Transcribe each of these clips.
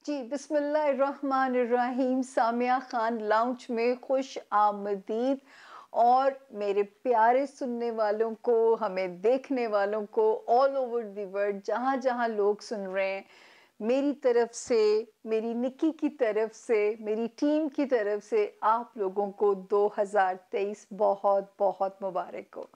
जी, बिस्मिल्लाहिर्रहमानिर्रहीम। सामिया खान लाउंज में खुश आमदीद। और मेरे प्यारे सुनने वालों को, हमें देखने वालों को ऑल ओवर द वर्ल्ड, जहाँ जहाँ लोग सुन रहे हैं, मेरी तरफ से, मेरी निकी की तरफ से, मेरी टीम की तरफ से आप लोगों को 2023 बहुत बहुत मुबारक हो।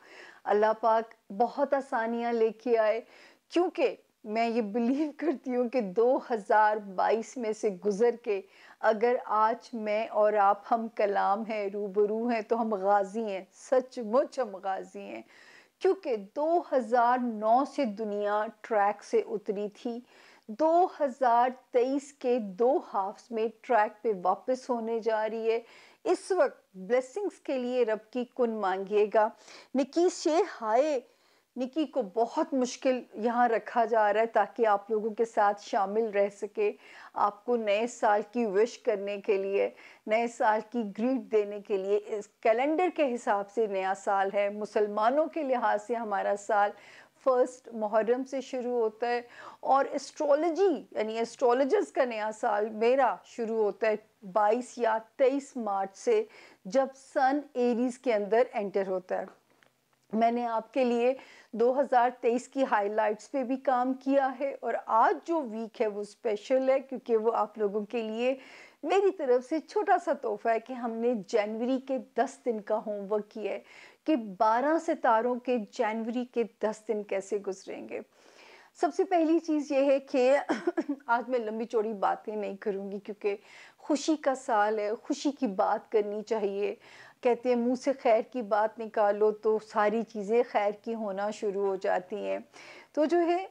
अल्लाह पाक बहुत आसानियाँ लेके आए, क्योंकि मैं ये बिलीव करती हूँ कि 2022 में से गुज़र के अगर आज मैं और आप हम कलाम हैं, रूबरू हैं, तो हम गाज़ी हैं, सचमुच हम गाज़ी हैं। क्योंकि 2009 से दुनिया ट्रैक से उतरी थी, 2023 के 2 हाफ्स में ट्रैक पे वापस होने जा रही है। इस वक़्त ब्लेसिंग्स के लिए रब की कुन माँगिएगा। निकी से हाय, निकी को बहुत मुश्किल यहाँ रखा जा रहा है ताकि आप लोगों के साथ शामिल रह सके, आपको नए साल की विश करने के लिए, नए साल की ग्रीट देने के लिए। इस कैलेंडर के हिसाब से नया साल है, मुसलमानों के लिहाज से हमारा साल फर्स्ट मुहर्रम से शुरू होता है, और एस्ट्रोलॉजी यानी एस्ट्रोलॉजर्स का नया साल मेरा शुरू होता है 22 या 23 मार्च से, जब सन एरीज के अंदर एंटर होता है। मैंने आपके लिए 2023 की हाइलाइट्स पे भी काम किया है, और आज जो वीक है वो स्पेशल है, क्योंकि वो आप लोगों के लिए मेरी तरफ से छोटा सा तोहफा है कि हमने जनवरी के 10 दिन का होमवर्क किया है कि 12 सितारों के जनवरी के 10 दिन कैसे गुजरेंगे। सबसे पहली चीज़ ये है कि आज मैं लंबी चौड़ी बातें नहीं करूँगी, क्योंकि खुशी का साल है, खुशी की बात करनी चाहिए। कहते हैं मुँह से खैर की बात निकालो तो सारी चीज़ें खैर की होना शुरू हो जाती हैं। तो जो है,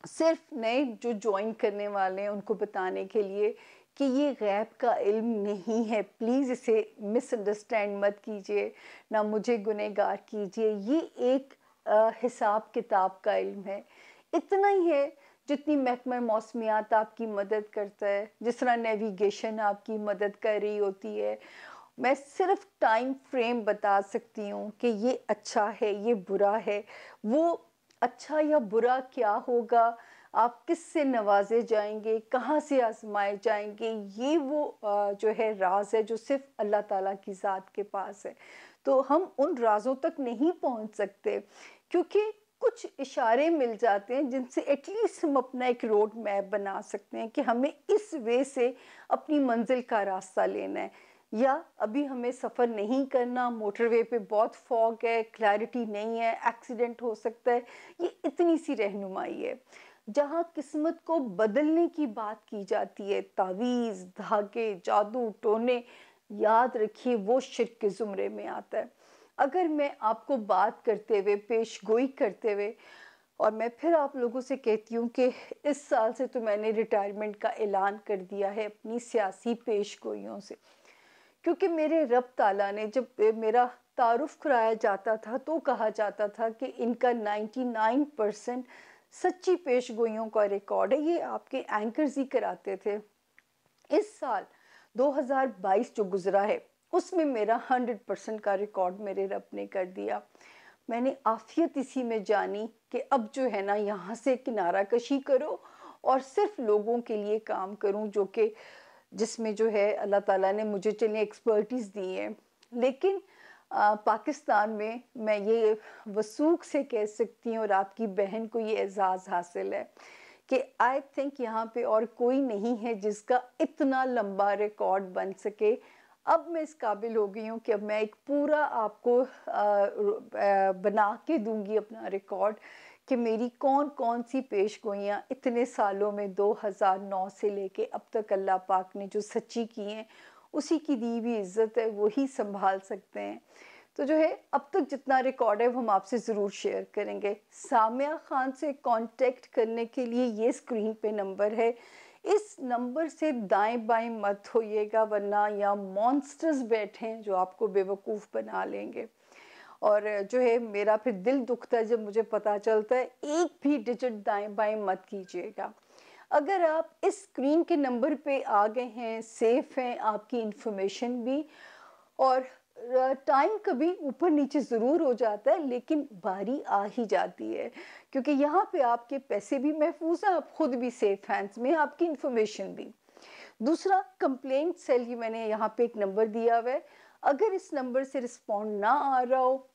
सिर्फ नए जो ज्वाइन करने वाले हैं उनको बताने के लिए कि ये गैब का इल्म नहीं है, प्लीज़ इसे मिसअंडरस्टैंड मत कीजिए, ना मुझे गुनहगार कीजिए। ये एक हिसाब किताब का इल्म है, इतना ही है जितनी महकमा मौसमियात आपकी मदद करता है, जिस तरह नेविगेशन आपकी मदद कर रही होती है। मैं सिर्फ टाइम फ्रेम बता सकती हूँ कि ये अच्छा है, ये बुरा है। वो अच्छा या बुरा क्या होगा, आप किससे नवाजे जाएंगे, कहाँ से आजमाए जाएंगे, ये वो जो है राज है जो सिर्फ अल्लाह ताला की ज़ात के पास है। तो हम उन राजों तक नहीं पहुँच सकते, क्योंकि कुछ इशारे मिल जाते हैं जिनसे एटलीस्ट हम अपना एक रोड मैप बना सकते हैं कि हमें इस वे से अपनी मंजिल का रास्ता लेना है, या अभी हमें सफ़र नहीं करना, मोटरवे पे बहुत फॉग है, क्लैरिटी नहीं है, एक्सीडेंट हो सकता है। ये इतनी सी रहनुमाई है। जहाँ किस्मत को बदलने की बात की जाती है, तावीज़, धागे, जादू टोने, याद रखिए वो शिर्क के ज़ुमरे में आता है। अगर मैं आपको बात करते हुए, पेशगोई करते हुए, और मैं फिर आप लोगों से कहती हूँ कि इस साल से तो मैंने रिटायरमेंट का ऐलान कर दिया है अपनी सियासी पेशगोइयों से, क्योंकि मेरे रब ताला ने, जब मेरा तारुफ कराया जाता था तो कहा जाता था कि इनका 99% सच्ची पेशगोइयों का रिकॉर्ड है, ये आपके एंकर्स ही कराते थे। इस साल 2022 जो गुजरा है उसमें मेरा 100% का रिकॉर्ड मेरे रब ने कर दिया। मैंने आफियत इसी में जानी कि अब जो है ना, यहाँ से किनारा कशी करो और सिर्फ लोगों के लिए काम करूं, जो कि जिसमें जो है अल्लाह ताला ने मुझे चलिए एक्सपर्टीज़ दी है। लेकिन पाकिस्तान में मैं ये वसूख से कह सकती हूँ, और आपकी बहन को ये एजाज़ हासिल है कि आई थिंक यहाँ पे और कोई नहीं है जिसका इतना लंबा रिकॉर्ड बन सके। अब मैं इस काबिल हो गई हूँ कि अब मैं एक पूरा आपको बना के दूंगी अपना रिकॉर्ड कि मेरी कौन कौन सी पेशगोइयाँ इतने सालों में 2009 से लेके अब तक अल्लाह पाक ने जो सच्ची की हैं, उसी की दी हुई इज़्ज़त है, वही संभाल सकते हैं। तो जो है, अब तक जितना रिकॉर्ड है वो हम आपसे ज़रूर शेयर करेंगे। सामिया खान से कांटेक्ट करने के लिए ये स्क्रीन पे नंबर है, इस नंबर से दाएं बाएं मत होइएगा, वरना यहाँ मॉन्स्टर्स बैठे हैं जो आपको बेवकूफ़ बना लेंगे। और जो है, मेरा फिर दिल दुखता है जब मुझे पता चलता है, एक भी डिजिट दाएं बाएं मत कीजिएगा। अगर आप इस स्क्रीन के नंबर पे आ गए हैं, सेफ हैं आपकी इंफॉर्मेशन भी, और टाइम कभी ऊपर नीचे ज़रूर हो जाता है, लेकिन बारी आ ही जाती है, क्योंकि यहाँ पे आपके पैसे भी महफूज हैं, आप खुद भी सेफ हैंड्स में हैं, आपकी इंफॉर्मेशन भी। दूसरा, कंप्लेंट सेल की मैंने यहाँ पे एक नंबर दिया हुआ है। अगर इस नंबर से रिस्पॉन्ड ना आ रहा हो,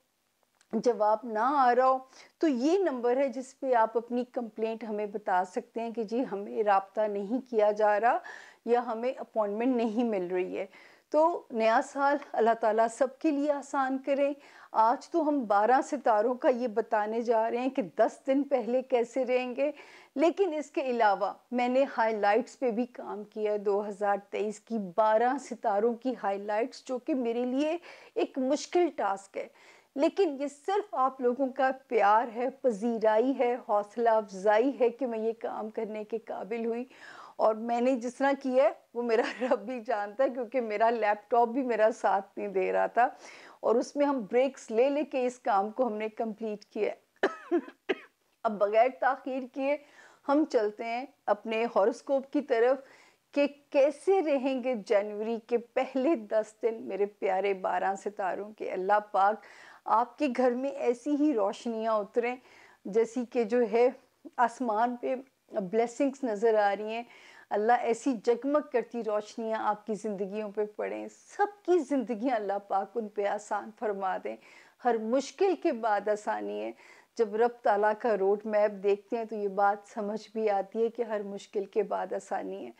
जवाब ना आ रहा हो, तो ये नंबर है जिस पे आप अपनी कंप्लेंट हमें बता सकते हैं कि जी हमें राब्ता नहीं किया जा रहा या हमें अपॉइंटमेंट नहीं मिल रही है। तो नया साल अल्लाह ताला सबके लिए आसान करें। आज तो हम 12 सितारों का ये बताने जा रहे हैं कि 10 दिन पहले कैसे रहेंगे, लेकिन इसके अलावा मैंने हाइलाइट्स पे भी काम किया है। 2023 की 12 सितारों की हाइलाइट्स, जो कि मेरे लिए एक मुश्किल टास्क है, लेकिन ये सिर्फ आप लोगों का प्यार है, पजीराई है, हौसला अफजाई है कि मैं ये काम करने के काबिल हुई। और मैंने जिस तरह किया है वो मेरा रब भी जानता है, क्योंकि मेरा लैपटॉप भी मेरा साथ नहीं दे रहा था, और उसमें हम ब्रेक्स ले लेके इस काम को हमने कंप्लीट किया है। अब बगैर ताखीर किए हम चलते हैं अपने हॉरोस्कोप की तरफ कि कैसे रहेंगे जनवरी के पहले 10 दिन मेरे प्यारे 12 सितारों के। अल्लाह पाक आपके घर में ऐसी ही रोशनियां उतरें जैसी कि जो है आसमान पे ब्लेसिंग्स नज़र आ रही हैं। अल्लाह ऐसी जगमग करती रोशनियां आपकी ज़िंदगियों पे पड़ें, सबकी ज़िंदगियां अल्लाह पाक उन पे आसान फरमा दें। हर मुश्किल के बाद आसानी है। जब रब ताला का रोड मैप देखते हैं तो ये बात समझ भी आती है कि हर मुश्किल के बाद आसानी है।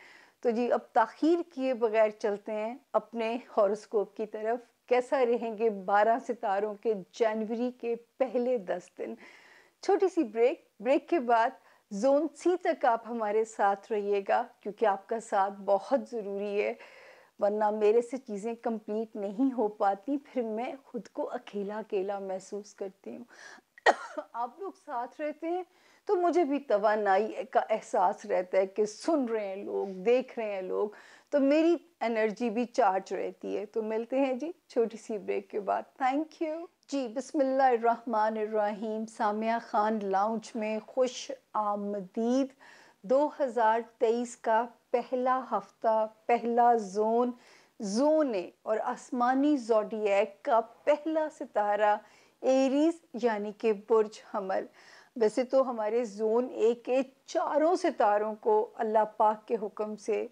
तो जी अब ताख़ीर किए बगैर चलते हैं अपने हॉरोस्कोप की तरफ। कैसा रहेंगे 12 सितारों के जनवरी के पहले 10 दिन। छोटी सी ब्रेक, ब्रेक के बाद ज़ोन सी तक आप हमारे साथ रहिएगा, क्योंकि आपका साथ बहुत ज़रूरी है, वरना मेरे से चीज़ें कंप्लीट नहीं हो पाती, फिर मैं खुद को अकेला-अकेला महसूस करती हूँ। आप लोग साथ रहते हैं तो मुझे भी तवानाई का एहसास रहता है कि सुन रहे हैं लोग, देख रहे हैं लोग, तो मेरी एनर्जी भी चार्ज रहती है। तो मिलते हैं जी छोटी सी ब्रेक के बाद। थैंक यू जी। बिस्मिल्लाहिर्रहमानिर्रहीम। सामिया खान लाउंज में खुश आमदीद। 2023 का पहला हफ्ता, पहला जोन, जोन ए और आसमानी ज़ोडिएक का पहला सितारा एरीज यानी कि बुर्ज हमल। वैसे तो हमारे जोन ए के चारों सितारों को अल्लाह पाक के हुक्म से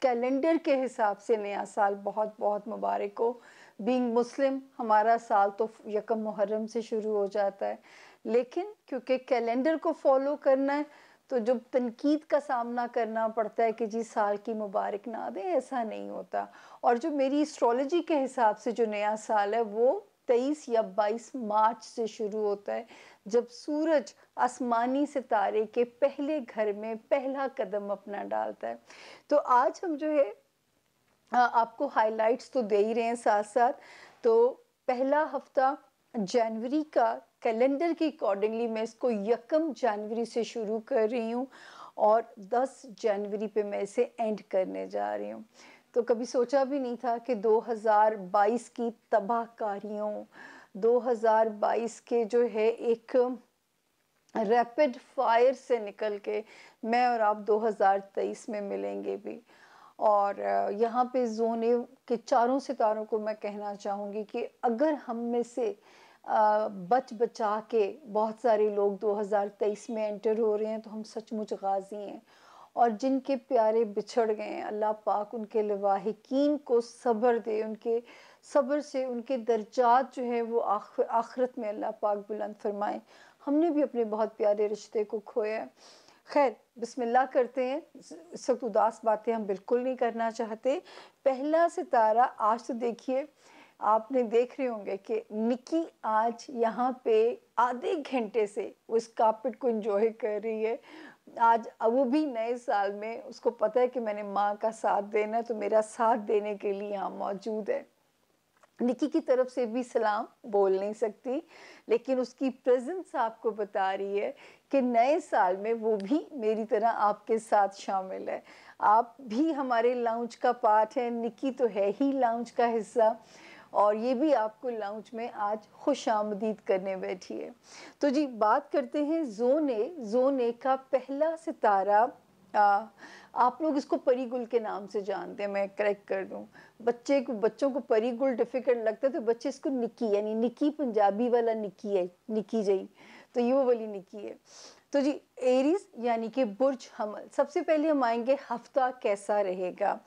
कैलेंडर के हिसाब से नया साल बहुत बहुत मुबारक हो। बीइंग मुस्लिम हमारा साल तो यकम मुहर्रम से शुरू हो जाता है, लेकिन क्योंकि कैलेंडर को फॉलो करना है तो जब तनकीद का सामना करना पड़ता है कि जी साल की मुबारक ना दें, ऐसा नहीं होता। और जो मेरी एस्ट्रोलॉजी के हिसाब से जो नया साल है वो 23 या 22 मार्च से शुरू होता है, जब सूरज आसमानी सितारे के पहले घर में पहला कदम अपना डालता है। तो आज हम जो है आपको हाइलाइट्स तो दे ही रहे हैं साथ साथ। तो पहला हफ्ता जनवरी का कैलेंडर के अकॉर्डिंगली मैं इसको यकम जनवरी से शुरू कर रही हूँ और 10 जनवरी पे मैं इसे एंड करने जा रही हूँ। तो कभी सोचा भी नहीं था कि 2022 की तबाहकारियों, 2022 के जो है एक रैपिड फायर से निकल के मैं और आप 2023 में मिलेंगे भी। और यहाँ पे जोन ए के चारों सितारों को मैं कहना चाहूँगी कि अगर हम में से बच बचा के बहुत सारे लोग 2023 में एंटर हो रहे हैं तो हम सचमुच गाजी हैं। और जिनके प्यारे बिछड़ गए हैं, अल्लाह पाक उनके लवाहिकीन को सब्र दे, उनके सब्र से उनके दर्जात जो है वो आखिरत में अल्लाह पाक बुलंद फरमाए। हमने भी अपने बहुत प्यारे रिश्ते को खोया है। खैर बिस्मिल्लाह करते हैं। इस वक्त उदास बातें हम बिल्कुल नहीं करना चाहते। पहला सितारा आज तो देखिए, आपने देख रहे होंगे कि निकी आज यहाँ पे आधे घंटे से उस कार्पेट को एंजॉय कर रही है। आज वो भी नए साल में उसको पता है कि मैंने माँ का साथ देना है, तो मेरा साथ देने के लिए यहाँ मौजूद है। निकी की तरफ से भी सलाम बोल नहीं सकती, लेकिन उसकी प्रेजेंस आपको बता रही है कि नए साल में वो भी मेरी तरह आपके साथ शामिल है। आप भी हमारे लाउंज का पार्ट है, निकी तो है ही लाउंज का हिस्सा, और ये भी आपको लाउंज में आज खुश आमदीद करने बैठी है। तो जी बात करते हैं जोन ए। जोन ए का पहला सितारा आ, आप लोग इसको परी-गुल के नाम से जानते हैं, मैं करेक्ट कर दूं। बच्चों को परी-गुल डिफिकल्ट लगता है तो बच्चे इसको निक्की, यानी निक्की पंजाबी वाला निक्की है, निक्की जई, तो ये वो वाली निक्की है। तो जी, एरीज यानी कि बुर्ज हमल, सबसे पहले हम आएंगे हफ्ता कैसा रहेगा।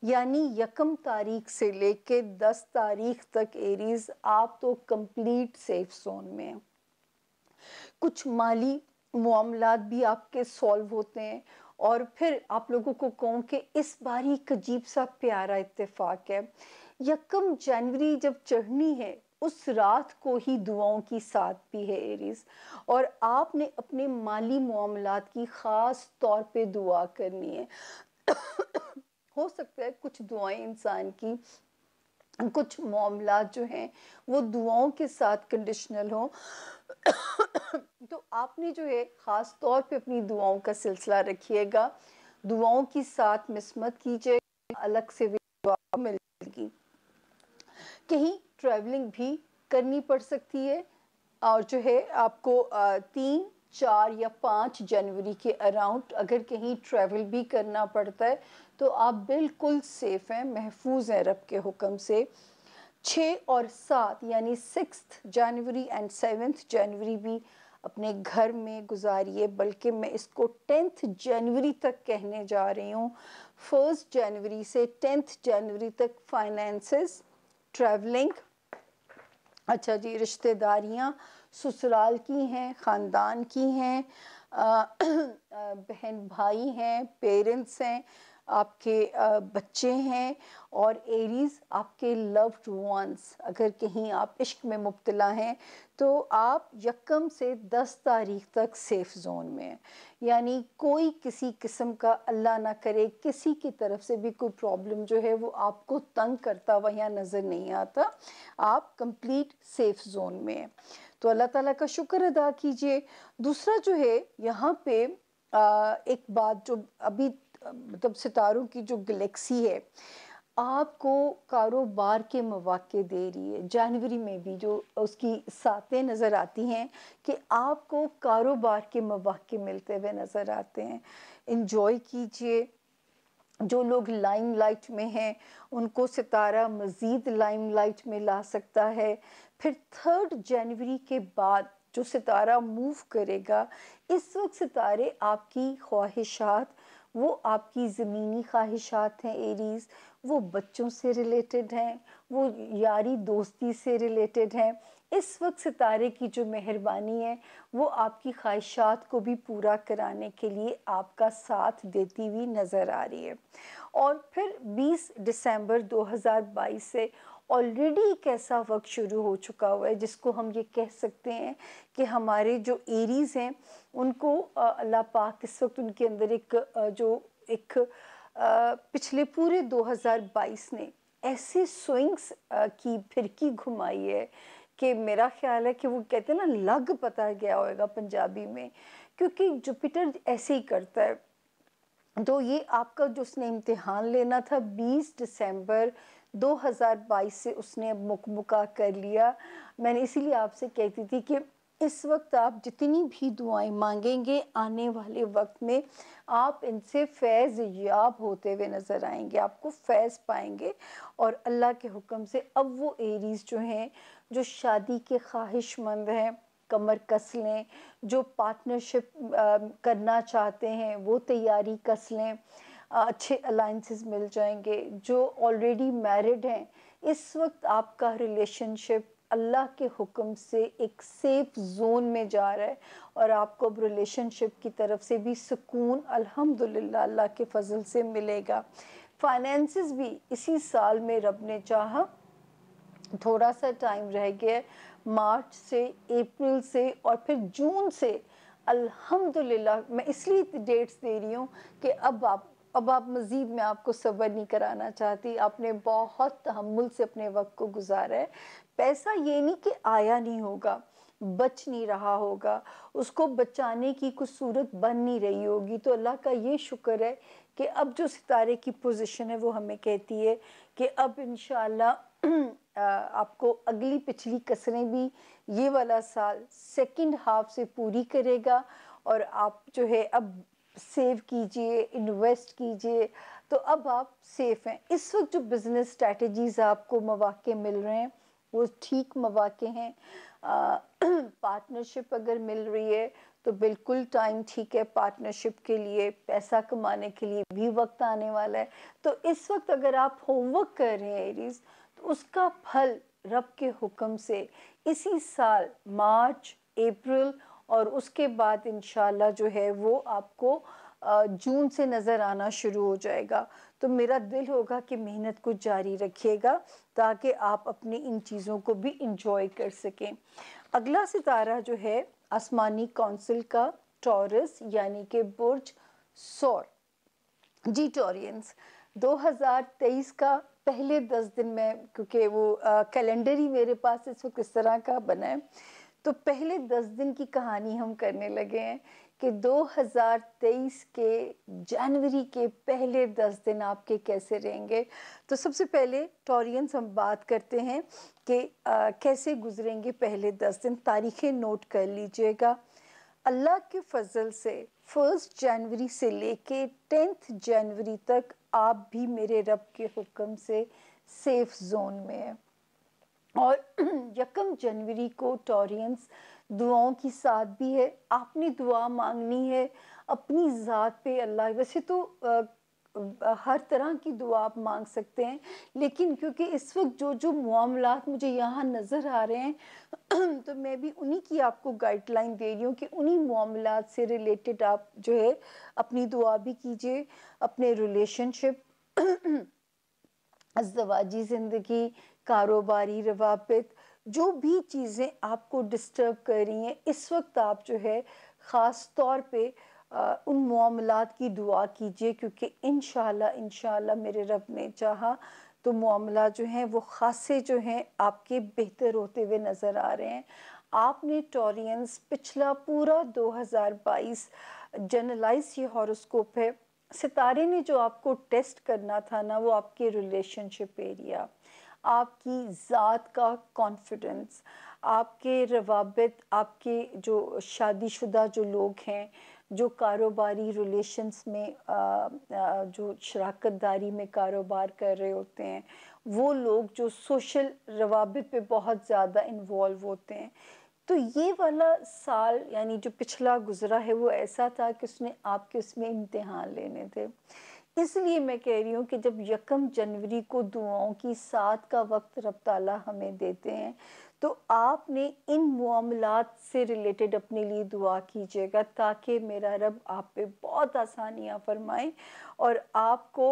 यानी यकम तारीख से लेके 10 तारीख तक एरीज आप तो कंप्लीट सेफ जोन में हैं। कुछ माली मामलात भी आपके सॉल्व होते हैं। और फिर आप लोगों को कहूँ कि इस बार ही एक अजीब सा प्यारा इत्तेफाक है। यकम जनवरी जब चढ़नी है, उस रात को ही दुआओं की साथ भी है एरीज, और आपने अपने माली मामलात की खास तौर पे दुआ करनी है। हो सकता है कुछ दुआएं इंसान की, कुछ मामलात जो हैं वो दुआओं के साथ कंडीशनल हो। तो आपने जो है ख़ास तौर पे अपनी दुआओं का सिलसिला रखिएगा, दुआओं की साथ मिस मत कीजिए, अलग से भी दुआ मिलेगी। कहीं ट्रैवलिंग भी करनी पड़ सकती है, और जो है आपको 3, 4 या 5 जनवरी के अराउंड अगर कहीं ट्रैवल भी करना पड़ता है तो आप बिल्कुल सेफ हैं, महफूज हैं रब के हुक्म से। 6 और 7 यानी 6 जनवरी एंड 7 जनवरी भी अपने घर में गुजारिए, बल्कि मैं इसको 10 जनवरी तक कहने जा रही हूँ। 1 जनवरी से 10 जनवरी तक फाइनेंसेस, ट्रैवलिंग, अच्छा जी, रिश्तेदारियाँ ससुराल की हैं, ख़ानदान की हैं, बहन भाई हैं, पेरेंट्स हैं, आपके बच्चे हैं, और एरीज आपके लव्ड वंस। अगर कहीं आप इश्क में मुब्तला हैं तो आप यकम से 10 तारीख तक सेफ जोन में हैं। यानी कोई किसी किस्म का, अल्लाह ना करे, किसी की तरफ से भी कोई प्रॉब्लम जो है वो आपको तंग करता हुआ यहाँ नज़र नहीं आता। आप कंप्लीट सेफ जोन में हैं, तो अल्लाह ताला का शुक्र अदा कीजिए। दूसरा जो है यहाँ पे एक बात जो अभी मतलब सितारों की जो गैलेक्सी है आपको कारोबार के मौके दे रही है। जनवरी में भी जो उसकी सातें नज़र आती हैं कि आपको कारोबार के मौके मिलते हुए नज़र आते हैं। इंजॉय कीजिए। जो लोग लाइमलाइट में हैं उनको सितारा मज़ीद लाइमलाइट में ला सकता है। फिर 3 जनवरी के बाद जो सितारा मूव करेगा, इस वक्त सितारे आपकी ख्वाहिशात, वो आपकी ज़मीनी ख्वाहिशात हैं एरीज़, वो बच्चों से रिलेटेड हैं, वो यारी दोस्ती से रिलेटेड हैं। इस वक्त सितारे की जो मेहरबानी है वो आपकी ख्वाहिशात को भी पूरा कराने के लिए आपका साथ देती हुई नज़र आ रही है। और फिर 20 दिसंबर 2022 से ऑलरेडी एक ऐसा वक्त शुरू हो चुका हुआ है जिसको हम ये कह सकते हैं कि हमारे जो एरीज़ हैं उनको अल्लाह पाक इस वक्त उनके अंदर पिछले पूरे 2022 ने ऐसे स्विंग्स की फिरकी घुमाई है कि मेरा ख्याल है कि वो कहते हैं ना, लग पता गया होगा पंजाबी में, क्योंकि जुपिटर ऐसे ही करता है। तो ये आपका जो उसने इम्तिहान लेना था 20 दिसंबर 2022 से उसने अब मुकम्मल कर लिया। मैंने इसीलिए आपसे कहती थी कि इस वक्त आप जितनी भी दुआएं मांगेंगे आने वाले वक्त में आप इनसे फैज़ याब होते हुए नज़र आएंगे, आपको फैज़ पाएंगे। और अल्लाह के हुक्म से अब वो एरीज़ जो हैं, जो शादी के ख्वाहिशमंद हैं, कमर कस लें। जो पार्टनरशिप करना चाहते हैं वो तैयारी कस लें, अच्छे अलाइंसेस मिल जाएंगे। जो ऑलरेडी मैरिड हैं, इस वक्त आपका रिलेशनशिप अल्लाह के हुक्म से एक सेफ जोन में जा रहा है, और आपको अब रिलेशनशिप की तरफ से भी सुकून अल्हम्दुलिल्लाह अल्लाह के फजल से मिलेगा। फाइनेंसेस भी इसी साल में रब ने चाहा, थोड़ा सा टाइम रह गया, मार्च से, अप्रैल से और फिर जून से अल्हम्दुलिल्लाह। मैं इसलिए डेट्स दे रही हूँ कि अब आप मज़ीद, मैं आपको सब्र नहीं कराना चाहती, आपने बहुत तहम्मुल से अपने वक्त को गुजारा है। पैसा ये नहीं कि आया नहीं होगा, बच नहीं रहा होगा, उसको बचाने की कुछ सूरत बन नहीं रही होगी, तो अल्लाह का ये शुक्र है कि अब जो सितारे की पोजीशन है वो हमें कहती है कि अब इंशाअल्लाह आपको अगली पिछली कसरें भी ये वाला साल सेकंड हाफ से पूरी करेगा, और आप जो है अब सेव कीजिए, इन्वेस्ट कीजिए, तो अब आप सेफ हैं। इस वक्त जो बिजनेस स्ट्रैटेजीज आपको मौके मिल रहे हैं वो ठीक मौके हैं। पार्टनरशिप अगर मिल रही है तो बिल्कुल टाइम ठीक है पार्टनरशिप के लिए, पैसा कमाने के लिए भी वक्त आने वाला है। तो इस वक्त अगर आप होमवर्क कर रहे हैं एरीज, तो उसका फल रब के हुक्म से इसी साल मार्च, अप्रैल और उसके बाद इंशाल्लाह जो है वो आपको जून से नज़र आना शुरू हो जाएगा। तो मेरा दिल होगा कि मेहनत को जारी रखिएगा ताकि आप अपनी इन चीज़ों को भी इंजॉय कर सकें। अगला सितारा जो है आसमानी कौंसिल का टॉरस यानी कि बुर्ज सौर। जी टॉरियंस, 2023 का पहले 10 दिन में, क्योंकि वो कैलेंडर ही मेरे पास इस वक्त इस तरह का बना है, तो पहले 10 दिन की कहानी हम करने लगे हैं कि 2023 के जनवरी के पहले 10 दिन आपके कैसे रहेंगे। तो सबसे पहले टॉरियंस हम बात करते हैं कि कैसे गुजरेंगे पहले 10 दिन। तारीखें नोट कर लीजिएगा। अल्लाह के फजल से 1 जनवरी से लेके 10 जनवरी तक आप भी मेरे रब के हुक्म से सेफ जोन में हैं। और 1 जनवरी को टॉरियंस दुआओं की साथ भी है। आपने दुआ मांगनी है अपनी ज़ात पे। अल्लाह वैसे तो हर तरह की दुआ आप मांग सकते हैं, लेकिन क्योंकि इस वक्त जो जो मामलात मुझे यहाँ नज़र आ रहे हैं तो मैं भी उन्हीं की आपको गाइडलाइन दे रही हूँ कि उन्हीं मामलात से रिलेटेड आप जो है अपनी दुआ भी कीजिए। अपने रिलेशनशिप, अज़दवाजी ज़िंदगी, कारोबारी रवाबित, जो भी चीज़ें आपको डिस्टर्ब कर रही हैं इस वक्त आप जो है ख़ास तौर पे उन मामलात की दुआ कीजिए, क्योंकि इंशाल्लाह मेरे रब ने चाहा तो मामला जो हैं वो ख़ासे जो हैं आपके बेहतर होते हुए नज़र आ रहे हैं। आपने टॉरियंस पिछला पूरा 2022 जनरलाइज ये हॉरोस्कोप है, सितारे ने जो आपको टेस्ट करना था ना वो आपके रिलेशनशिप एरिया, आपकी ज़ात का कॉन्फिडेंस, आपके रवाबित, आपके जो शादीशुदा जो लोग हैं, जो कारोबारी रिलेशंस में जो शराकतदारी में कारोबार कर रहे होते हैं, वो लोग जो सोशल रवाबित पे बहुत ज़्यादा इन्वॉल्व होते हैं। तो ये वाला साल यानी जो पिछला गुजरा है वो ऐसा था कि उसने आपके उसमें इम्तिहान लेने थे। इसलिए मैं कह रही हूँ कि जब 1 जनवरी को दुआओं की साथ का वक्त रब ताला हमें देते हैं, तो आपने इन मामलात से रिलेटेड अपने लिए दुआ कीजिएगा ताकि मेरा रब आप पे बहुत आसानियाँ फरमाए और आपको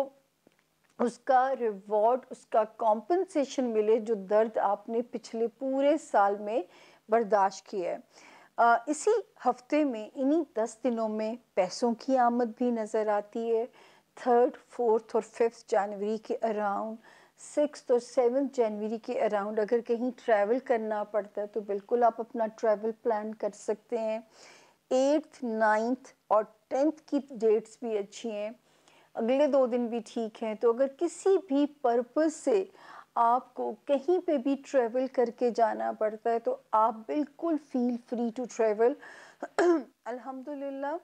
उसका रिवॉर्ड, उसका कॉम्पनसेशन मिले जो दर्द आपने पिछले पूरे साल में बर्दाश्त किया है। इसी हफ्ते में इन्हीं 10 दिनों में पैसों की आमद भी नज़र आती है। 3rd, 4th और 5th जनवरी के अराउंड, 6th और 7th जनवरी के अराउंड अगर कहीं ट्रैवल करना पड़ता है तो बिल्कुल आप अपना ट्रैवल प्लान कर सकते हैं। 8th, 9th और 10th की डेट्स भी अच्छी हैं। अगले 2 दिन भी ठीक हैं। तो अगर किसी भी पर्पस से आपको कहीं पे भी ट्रैवल करके जाना पड़ता है तो आप बिल्कुल फील फ्री टू ट्रैवल। अल्हम्दुलिल्लाह,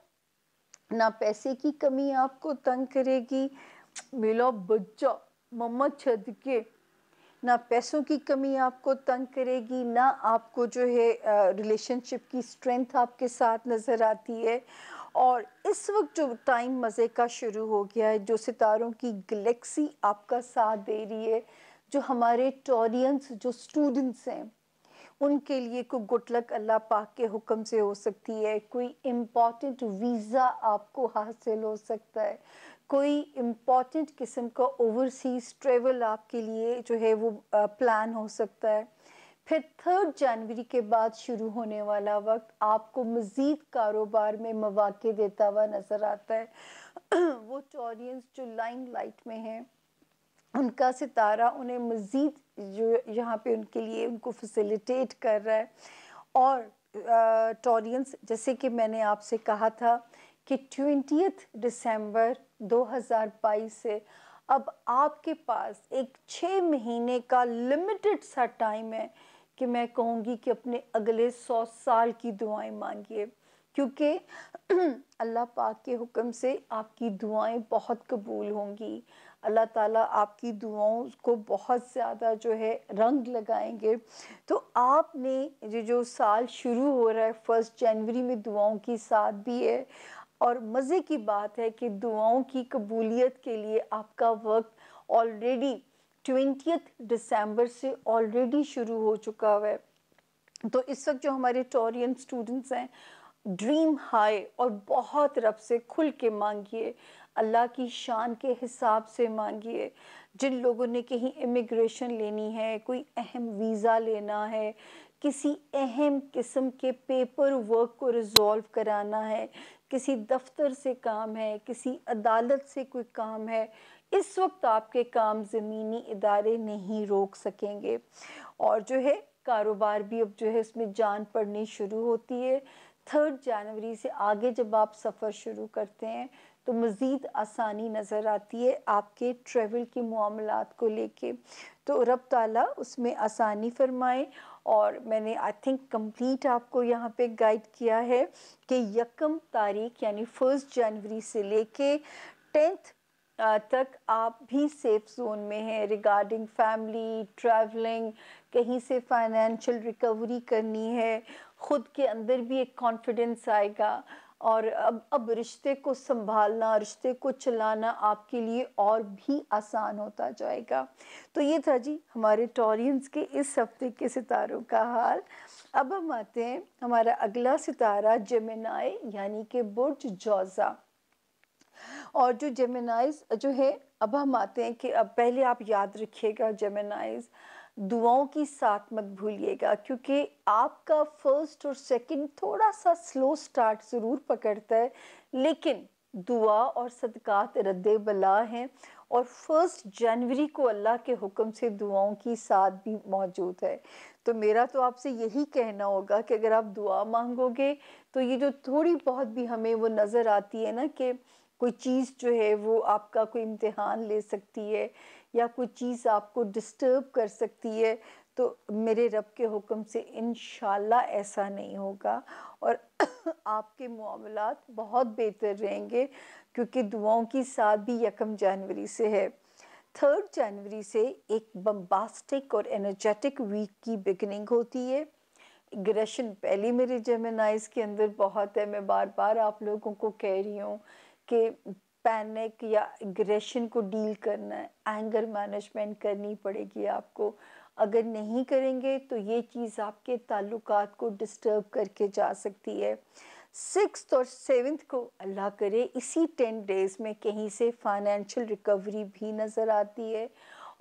ना पैसे की कमी आपको तंग करेगी, मेरा बच्चा मम्मा छद के, ना पैसों की कमी आपको तंग करेगी, ना आपको जो है रिलेशनशिप की स्ट्रेंथ आपके साथ नज़र आती है। और इस वक्त जो टाइम मज़े का शुरू हो गया है, जो सितारों की गैलेक्सी आपका साथ दे रही है, जो हमारे टॉरियंस जो स्टूडेंट्स हैं उनके लिए कोई गुड लक अल्लाह पाक के हुक्म से हो सकती है। कोई इम्पॉर्टेंट वीज़ा आपको हासिल हो सकता है, कोई इम्पॉर्टेंट किस्म का ओवरसीज ट्रेवल आपके लिए जो है वो प्लान हो सकता है। फिर 3rd जनवरी के बाद शुरू होने वाला वक्त आपको मज़ीद कारोबार में मौके देता हुआ नज़र आता है। वो टॉरियंस जो लाइन लाइट में हैं उनका सितारा उन्हें मज़ीद जो यहाँ पे उनके लिए उनको फैसिलिटेट कर रहा है। और टॉरियंस, जैसे कि मैंने आपसे कहा था कि 20 दिसंबर 2022 से अब आपके पास एक 6 महीने का लिमिटेड सा टाइम है कि मैं कहूँगी कि अपने अगले 100 साल की दुआएं मांगिए। क्योंकि अल्लाह पाक के हुक्म से आपकी दुआएं बहुत कबूल होंगी। अल्लाह ताला आपकी दुआओं को बहुत ज़्यादा जो है रंग लगाएंगे। तो आपने ये जो साल शुरू हो रहा है 1 जनवरी में दुआओं की साथ भी है, और मज़े की बात है कि दुआओं की कबूलियत के लिए आपका वक्त ऑलरेडी 20 दिसंबर से ऑलरेडी शुरू हो चुका हुआ है। तो इस वक्त जो हमारे टोरियन स्टूडेंट्स हैं, ड्रीम हाई और बहुत रब से खुल के मांगिए, अल्लाह की शान के हिसाब से मांगिए। जिन लोगों ने कहीं इमिग्रेशन लेनी है, कोई अहम वीज़ा लेना है, किसी अहम किस्म के पेपर वर्क को रिजॉल्व कराना है, किसी दफ्तर से काम है, किसी अदालत से कोई काम है, इस वक्त आपके काम ज़मीनी इदारे नहीं रोक सकेंगे। और जो है कारोबार भी अब जो है इसमें जान पड़नी शुरू होती है। 3 जनवरी से आगे जब आप सफ़र शुरू करते हैं तो मज़ीद आसानी नज़र आती है आपके ट्रैवल के मामलात को लेके। तो रब ताला उसमें आसानी फरमाए। और मैंने आई थिंक कंप्लीट आपको यहाँ पे गाइड किया है कि 1 तारीख यानी 1 जनवरी से लेके 10th तक आप भी सेफ जोन में हैं रिगार्डिंग फैमिली, ट्रैवलिंग, कहीं से फाइनेंशियल रिकवरी करनी है, खुद के अंदर भी एक कॉन्फिडेंस आएगा। और अब रिश्ते को संभालना, रिश्ते को चलाना आपके लिए और भी आसान होता जाएगा। तो ये था जी हमारे टॉरियंस के इस हफ्ते के सितारों का हाल। अब हम आते हैं हमारा अगला सितारा जेमिनाई यानी कि बुर्ज जौज़ा। और जो जेमिनाइज जो है, अब हम आते हैं कि अब पहले आप याद रखिएगा जेमिनाइज, दुआओं की साथ मत भूलिएगा, क्योंकि आपका फर्स्ट और सेकंड थोड़ा सा स्लो स्टार्ट ज़रूर पकड़ता है, लेकिन दुआ और सदकात रद्द बला हैं। और 1 जनवरी को अल्लाह के हुक्म से दुआओं की साथ भी मौजूद है। तो मेरा तो आपसे यही कहना होगा कि अगर आप दुआ मांगोगे तो ये जो थोड़ी बहुत भी हमें वो नज़र आती है ना कि कोई चीज़ जो है वो आपका कोई इम्तिहान ले सकती है या कोई चीज़ आपको डिस्टर्ब कर सकती है, तो मेरे रब के हुक्म से इंशाल्लाह ऐसा नहीं होगा। और आपके मामलात बहुत बेहतर रहेंगे, क्योंकि दुआओं की साथ भी 1 जनवरी से है। 3 जनवरी से एक बम्बास्टिक और एनर्जेटिक वीक की बिगनिंग होती है। एग्रेशन पहले मेरे जेमिनाइज के अंदर बहुत है, मैं बार बार आप लोगों को कह रही हूँ कि पैनिक या एग्रेशन को डील करना है, एंगर मैनेजमेंट करनी पड़ेगी आपको। अगर नहीं करेंगे तो ये चीज़ आपके ताल्लुकात को डिस्टर्ब करके जा सकती है। 6th और 7th को अल्लाह करे इसी 10 डेज़ में कहीं से फाइनेंशियल रिकवरी भी नज़र आती है।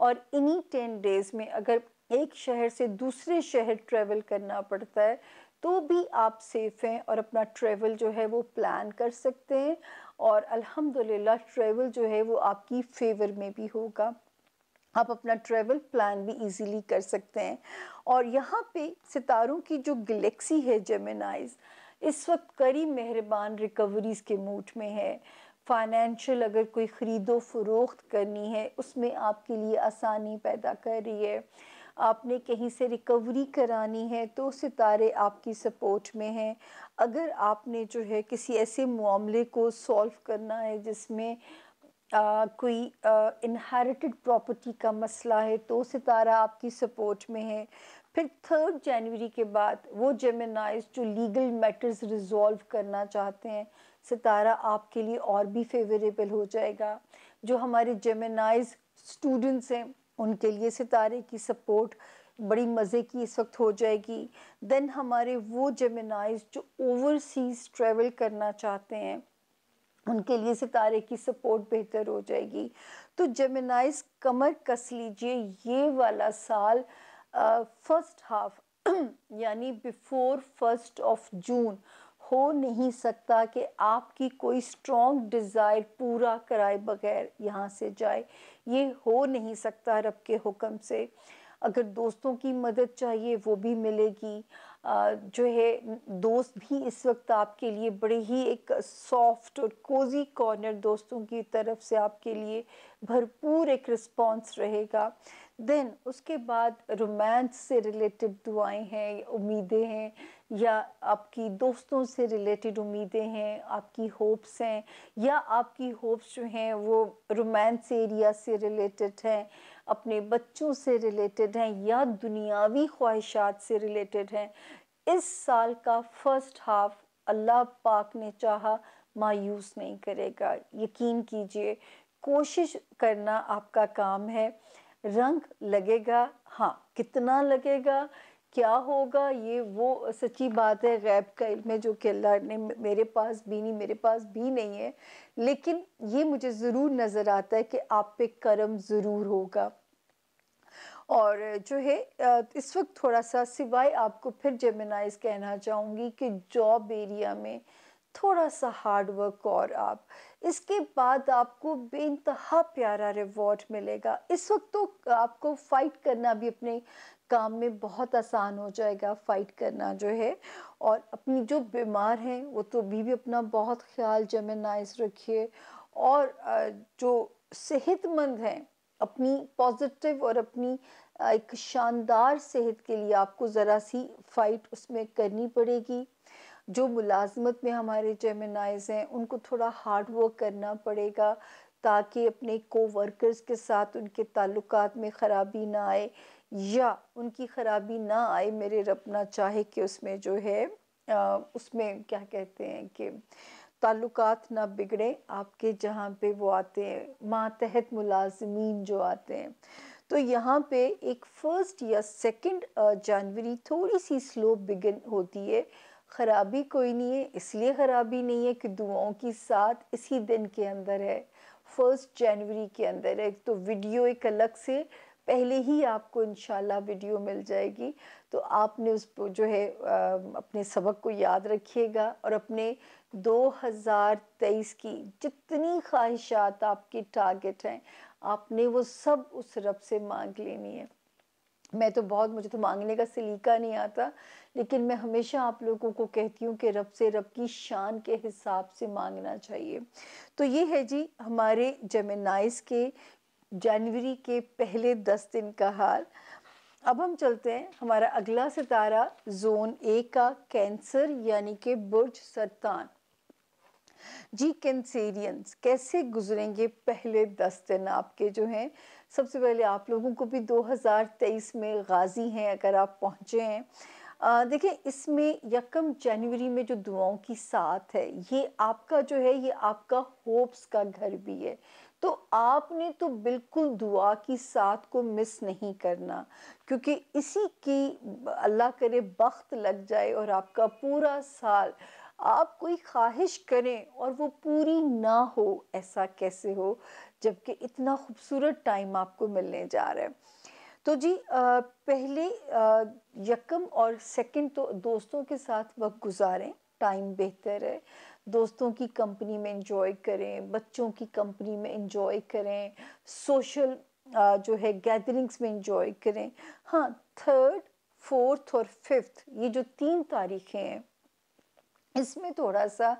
और इन्हीं 10 डेज़ में अगर एक शहर से दूसरे शहर ट्रैवल करना पड़ता है तो भी आप सेफ हैं और अपना ट्रैवल जो है वो प्लान कर सकते हैं। और अल्हम्दुलिल्लाह ट्रैवल जो है वो आपकी फेवर में भी होगा, आप अपना ट्रैवल प्लान भी इजीली कर सकते हैं। और यहाँ पे सितारों की जो गैलेक्सी है जेमिनाइज, इस वक्त करीब मेहरबान रिकवरीज के मूड में है। फाइनेंशियल अगर कोई ख़रीदो फरोख्त करनी है उसमें आपके लिए आसानी पैदा कर रही है। आपने कहीं से रिकवरी करानी है तो सितारे आपकी सपोर्ट में हैं। अगर आपने जो है किसी ऐसे मामले को सॉल्व करना है जिसमें कोई इनहेरिटेड प्रॉपर्टी का मसला है तो सितारा आपकी सपोर्ट में है। फिर 3 जनवरी के बाद वो जेमिनाइज जो लीगल मैटर्स रिजॉल्व करना चाहते हैं, सितारा आपके लिए और भी फेवरेबल हो जाएगा। जो हमारे जेमिनाइज स्टूडेंट्स हैं उनके लिए सितारे की सपोर्ट बड़ी मज़े की इस वक्त हो जाएगी। देन हमारे वो जेमिनाइज जो ओवरसीज ट्रैवल करना चाहते हैं उनके लिए सितारे की सपोर्ट बेहतर हो जाएगी। तो जेमिनाइज कमर कस लीजिए, ये वाला साल फर्स्ट हाफ यानी बिफोर 1 जून हो नहीं सकता कि आपकी कोई स्ट्रॉन्ग डिज़ायर पूरा कराए बगैर यहाँ से जाए। ये हो नहीं सकता रब के हुक्म से। अगर दोस्तों की मदद चाहिए वो भी मिलेगी। जो है दोस्त भी इस वक्त आपके लिए बड़े ही एक सॉफ्ट और कोजी कॉर्नर दोस्तों की तरफ से आपके लिए भरपूर एक रिस्पॉन्स रहेगा। देन उसके बाद रोमांस से रिलेटेड दुआएं हैं, उम्मीदें हैं या आपकी दोस्तों से रिलेटेड उम्मीदें हैं, आपकी होप्स हैं, या आपकी होप्स जो हैं वो रोमांस एरिया से रिलेटेड हैं, अपने बच्चों से रिलेटेड हैं, या दुनियावी ख्वाहिशात से रिलेटेड हैं। इस साल का फर्स्ट हाफ अल्लाह पाक ने चाहा मायूस नहीं करेगा, यकीन कीजिए। कोशिश करना आपका काम है। रंग लगेगा, हाँ, कितना लगेगा, क्या होगा, ये वो सच्ची बात है, गैब का इल्म है जो कि अल्लाह ने मेरे पास भी नहीं, मेरे पास भी नहीं है। लेकिन ये मुझे ज़रूर नज़र आता है कि आप पे करम ज़रूर होगा। और जो है इस वक्त थोड़ा सा सिवाय आपको फिर जेमिनाइज कहना चाहूँगी कि जॉब एरिया में थोड़ा सा हार्ड वर्क, और आप इसके बाद आपको बेइंतहा प्यारा रिवॉर्ड मिलेगा। इस वक्त तो आपको फाइट करना भी अपने काम में बहुत आसान हो जाएगा, फाइट करना जो है। और अपनी जो बीमार हैं वो तो भी अपना बहुत ख्याल जेमिनाइज रखिए। और जो सेहतमंद हैं, अपनी पॉजिटिव और अपनी एक शानदार सेहत के लिए आपको ज़रा सी फाइट उसमें करनी पड़ेगी। जो मुलाजमत में हमारे जेमिनाइज हैं उनको थोड़ा हार्ड वर्क करना पड़ेगा, ताकि अपने को वर्कर्स के साथ उनके ताल्लुकात में ख़राबी ना आए, या उनकी ख़राबी ना आए, मेरे रब ना चाहे कि उसमें जो है उसमें क्या कहते हैं कि ताल्लुकात ना बिगड़े आपके, जहाँ पे वो आते हैं मातहत मुलाजमीन जो आते हैं। तो यहाँ पे एक फर्स्ट या सेकंड जनवरी थोड़ी सी स्लो बिगिन होती है। ख़राबी कोई नहीं है, इसलिए ख़राबी नहीं है कि दुआओं की साथ इसी दिन के अंदर है, फर्स्ट जनवरी के अंदर है। तो वीडियो एक अलग से पहले ही आपको इंशाल्लाह वीडियो मिल जाएगी। तो आपने उस जो है अपने सबक को याद रखिएगा, और अपने 2023 की जितनी ख्वाहिशात आपकी टारगेट हैं, आपने वो सब उस रब से मांग लेनी है। मैं तो बहुत, मुझे तो मांगने का सलीका नहीं आता, लेकिन मैं हमेशा आप लोगों को कहती हूँ कि रब से, रब की शान के हिसाब से मांगना चाहिए। तो ये है जी हमारे जेमिनाइज के जनवरी के पहले 10 दिन का हाल। अब हम चलते हैं हमारा अगला सितारा जोन ए का, कैंसर यानी कि बुर्ज सरतान। जी कैंसेरियंस कैसे गुजरेंगे पहले 10 दिन आपके जो हैं। सबसे पहले आप लोगों को भी 2023 में गाजी हैं अगर आप पहुँचे हैं। देखिए, इसमें यकम जनवरी में जो दुआओं की साथ है, ये आपका जो है, ये आपका होप्स का घर भी है। तो आपने तो बिल्कुल दुआ की साथ को मिस नहीं करना, क्योंकि इसी की अल्लाह करे बख्त लग जाए और आपका पूरा साल, आप कोई ख्वाहिश करें और वो पूरी ना हो, ऐसा कैसे हो, जबकि इतना खूबसूरत टाइम आपको मिलने जा रहा है। तो जी पहले यकम और सेकंड तो दोस्तों के साथ वक्त गुजारें, टाइम बेहतर है। दोस्तों की कंपनी में एंजॉय करें, बच्चों की कंपनी में एंजॉय करें, सोशल जो है गैदरिंग्स में एंजॉय करें। हाँ, थर्ड, फोर्थ और फिफ्थ, ये जो 3 तारीखें हैं, इसमें थोड़ा सा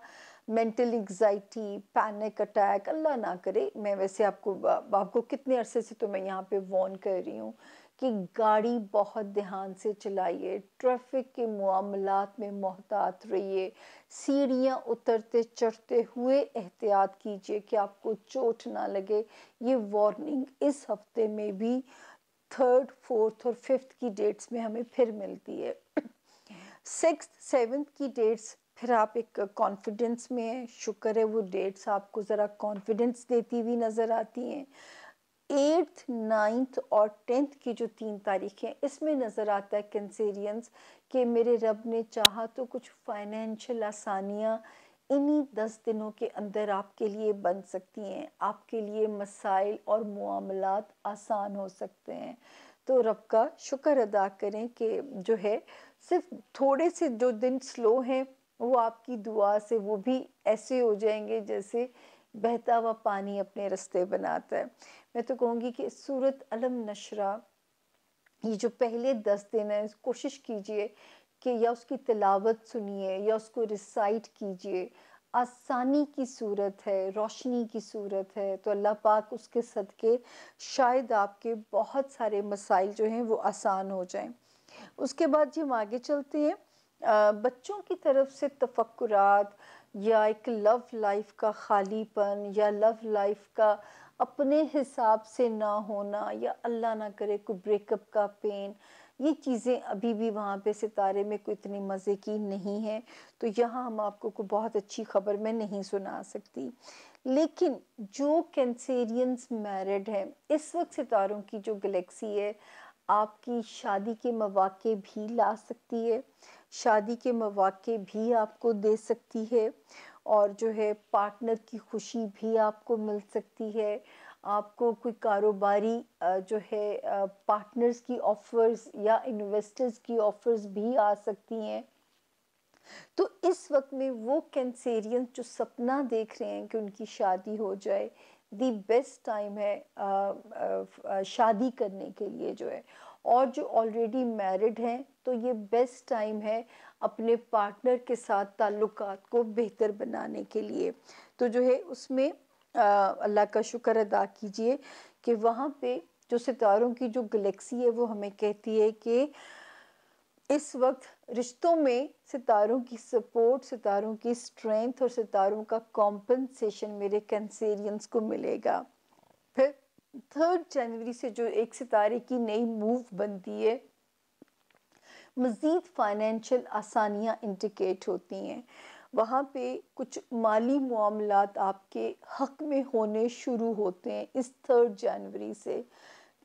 मेंटल एंग्जाइटी, पैनिक अटैक, अल्लाह ना करे। मैं वैसे आपको कितने अरसे से तो मैं यहाँ पे वार्न कर रही हूँ कि गाड़ी बहुत ध्यान से चलाइए, ट्रैफिक के मामलात में मोहतात रहिए, सीढ़ियाँ उतरते चढ़ते हुए एहतियात कीजिए कि आपको चोट ना लगे। ये वार्निंग इस हफ्ते में भी थर्ड, फोर्थ और फिफ्थ की डेट्स में हमें फिर मिलती है। सिक्स, सेवन्थ की डेट्स फिर आप एक कॉन्फिडेंस में हैं, शुक्र है वो डेट्स आपको ज़रा कॉन्फिडेंस देती हुई नज़र आती हैं। एट्थ, नाइन्थ और 10th की जो 3 तारीखें, इसमें नज़र आता है कैंसेरियंस कि मेरे रब ने चाहा तो कुछ फाइनेंशियल आसानियाँ इन्हीं 10 दिनों के अंदर आपके लिए बन सकती हैं, आपके लिए मसाइल और मुआमलात आसान हो सकते हैं। तो रब का शुक्र अदा करें कि जो है सिर्फ थोड़े से जो दिन स्लो हैं, वो आपकी दुआ से वो भी ऐसे हो जाएंगे जैसे बहता हुआ पानी अपने रास्ते बनाता है। मैं तो कहूँगी कि सूरत अलम नशरा, ये जो पहले 10 दिन है, कोशिश कीजिए कि या उसकी तिलावत सुनिए या उसको रिसाइट कीजिए। आसानी की सूरत है, रोशनी की सूरत है, तो अल्लाह पाक उसके सदके शायद आपके बहुत सारे मसाइल जो हैं वो आसान हो जाएं। उसके बाद जी हम आगे चलते हैं। बच्चों की तरफ से तफक्कुरात या एक लव लाइफ का खालीपन या लव लाइफ का अपने हिसाब से ना होना या अल्लाह ना करे कोई ब्रेकअप का पेन, ये चीज़ें अभी भी वहाँ पे सितारे में कोई इतनी मज़े की नहीं है। तो यहाँ हम आपको कोई बहुत अच्छी खबर मैं नहीं सुना सकती। लेकिन जो कैंसेरियंस मैरिड हैं, इस वक्त सितारों की जो गैलेक्सी है आपकी शादी के मौके भी ला सकती है, शादी के मौके भी आपको दे सकती है, और जो है पार्टनर की खुशी भी आपको मिल सकती है। आपको कोई कारोबारी जो है पार्टनर्स की ऑफर्स या इन्वेस्टर्स की ऑफर्स भी आ सकती हैं। तो इस वक्त में वो कैंसेरियन जो सपना देख रहे हैं कि उनकी शादी हो जाए, दी बेस्ट टाइम है शादी करने के लिए जो है। और जो ऑलरेडी मैरिड हैं तो ये बेस्ट टाइम है अपने पार्टनर के साथ ताल्लुकात को बेहतर बनाने के लिए। तो जो है उसमें अल्लाह का शुक्र अदा कीजिए कि वहाँ पे जो सितारों की जो गैलेक्सी है वो हमें कहती है कि इस वक्त रिश्तों में सितारों की सपोर्ट, सितारों की स्ट्रेंथ और सितारों का कॉम्पनसेशन मेरे कैंसेरियंस को मिलेगा। फिर 3 जनवरी से जो एक सितारे की नई मूव बनती है, मज़ीद फाइनेंशियल आसानियाँ इंडिकेट होती हैं। वहाँ पे कुछ माली मामलात आपके हक में होने शुरू होते हैं इस 3 जनवरी से।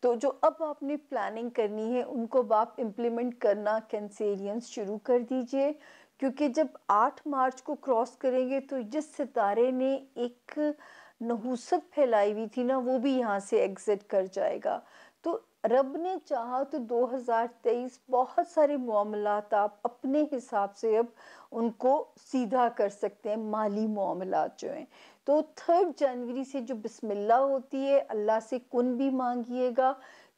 तो जो अब आपने प्लानिंग करनी है उनको अब आप इम्प्लीमेंट करना कैंसेरियंस शुरू कर दीजिए, क्योंकि जब 8 मार्च को क्रॉस करेंगे तो जिस सितारे ने एक नहुसत फैलाई हुई थी ना, वो भी यहाँ से एग्जिट कर जाएगा। तो रब ने चाहा तो 2023 बहुत सारे मामलात आप अपने हिसाब से अब उनको सीधा कर सकते हैं, माली मामलात जो हैं। तो 3 जनवरी से जो बिस्मिल्लाह होती है, अल्लाह से कुन भी मांगिएगा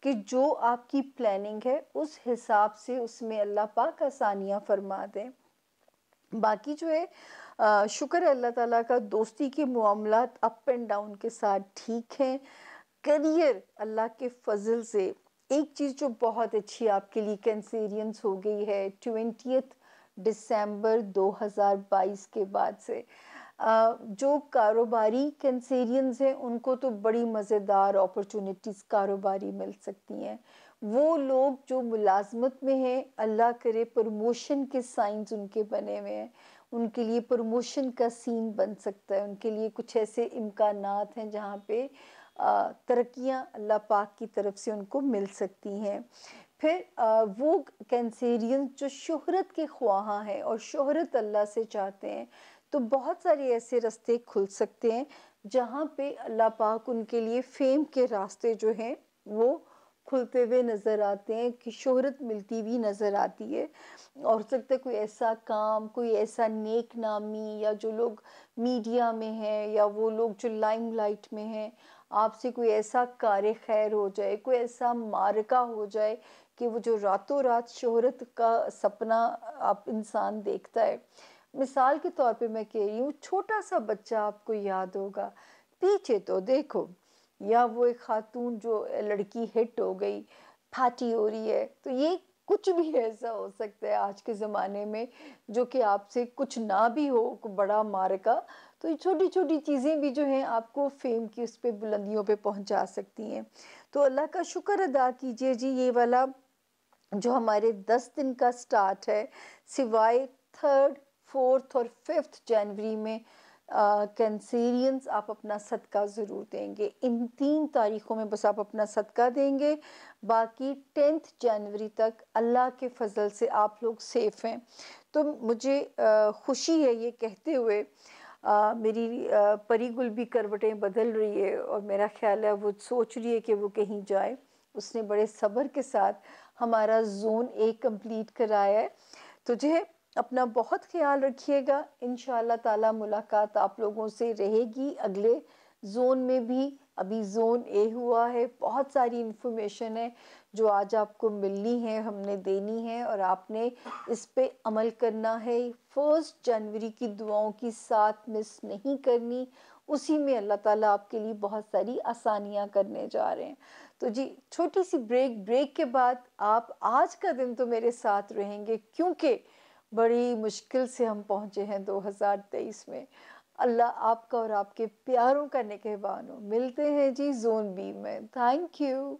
कि जो आपकी प्लानिंग है उस हिसाब से उसमें अल्लाह पाक आसानियाँ फरमा दें। बाकी जो है शुक्र है अल्लाह ताला का, दोस्ती के मामलात अप एंड डाउन के साथ ठीक हैं। करियर अल्लाह के फजल से एक चीज़ जो बहुत अच्छी आपके लिए कैंसेरियंस हो गई है 20 दिसंबर 2022 के बाद से। जो कारोबारी कैंसेरियंस हैं उनको तो बड़ी मज़ेदार अपॉर्चुनिटीज़ कारोबारी मिल सकती हैं। वो लोग जो मुलाजमत में हैं, अल्लाह करे प्रमोशन के साइंस उनके बने हुए हैं, उनके लिए प्रमोशन का सीन बन सकता है। उनके लिए कुछ ऐसे इम्कानात हैं जहाँ पे तरक्कियाँ अल्लाह पाक की तरफ से उनको मिल सकती हैं। फिर वो कैंसेरियन जो शोहरत के ख्वाहां हैं और शोहरत अल्लाह से चाहते हैं, तो बहुत सारे ऐसे रास्ते खुल सकते हैं जहाँ पे अल्लाह पाक उनके लिए फेम के रास्ते जो हैं वो खुलते हुए नज़र आते हैं, कि शोहरत मिलती हुई नज़र आती है। और हो सकता है कोई ऐसा काम, कोई ऐसा नेक नामी, या जो लोग मीडिया में हैं या वो लोग जो लाइमलाइट में हैं, आपसे कोई ऐसा कार्य खैर हो जाए, कोई ऐसा मार्का हो जाए कि वो जो रातों रात शोहरत का सपना आप इंसान देखता है। मिसाल के तौर पे मैं कह रही हूँ, छोटा सा बच्चा आपको याद होगा, पीछे तो देखो, या वो एक खातून जो लड़की हिट हो गई, फैटी हो रही है, तो ये कुछ भी ऐसा हो सकता है आज के ज़माने में जो कि आपसे कुछ ना भी हो, बड़ा मार्का। तो ये छोटी छोटी चीज़ें भी जो हैं आपको फेम की उस पे बुलंदियों पे पहुंचा सकती हैं। तो अल्लाह का शुक्र अदा कीजिए जी, ये वाला जो हमारे 10 दिन का स्टार्ट है, सिवाय 3, 4 और 5 जनवरी में कैंसेरियंस आप अपना सदका ज़रूर देंगे। इन 3 तारीखों में बस आप अपना सदका देंगे, बाकी 10 जनवरी तक अल्लाह के फजल से आप लोग सेफ हैं। तो मुझे खुशी है ये कहते हुए, मेरी परी गुल भी करवटें बदल रही है और मेरा ख्याल है वो सोच रही है कि वो कहीं जाए। उसने बड़े सब्र के साथ हमारा ज़ोन ए कंप्लीट कराया है। तो जो है अपना बहुत ख्याल रखिएगा। इंशाल्लाह ताला मुलाकात आप लोगों से रहेगी अगले ज़ोन में भी। अभी ज़ोन ए हुआ है, बहुत सारी इन्फॉर्मेशन है जो आज आपको मिलनी है, हमने देनी है, और आपने इस पे अमल करना है। 1 जनवरी की दुआओं की साथ मिस नहीं करनी, उसी में अल्लाह ताला आपके लिए बहुत सारी आसानियां करने जा रहे हैं। तो जी छोटी सी ब्रेक के बाद आप आज का दिन तो मेरे साथ रहेंगे, क्योंकि बड़ी मुश्किल से हम पहुँचे हैं 2023 में। अल्लाह आपका और आपके प्यारों का निगहबान हो। मिलते हैं जी ज़ोन बी में। Thank you.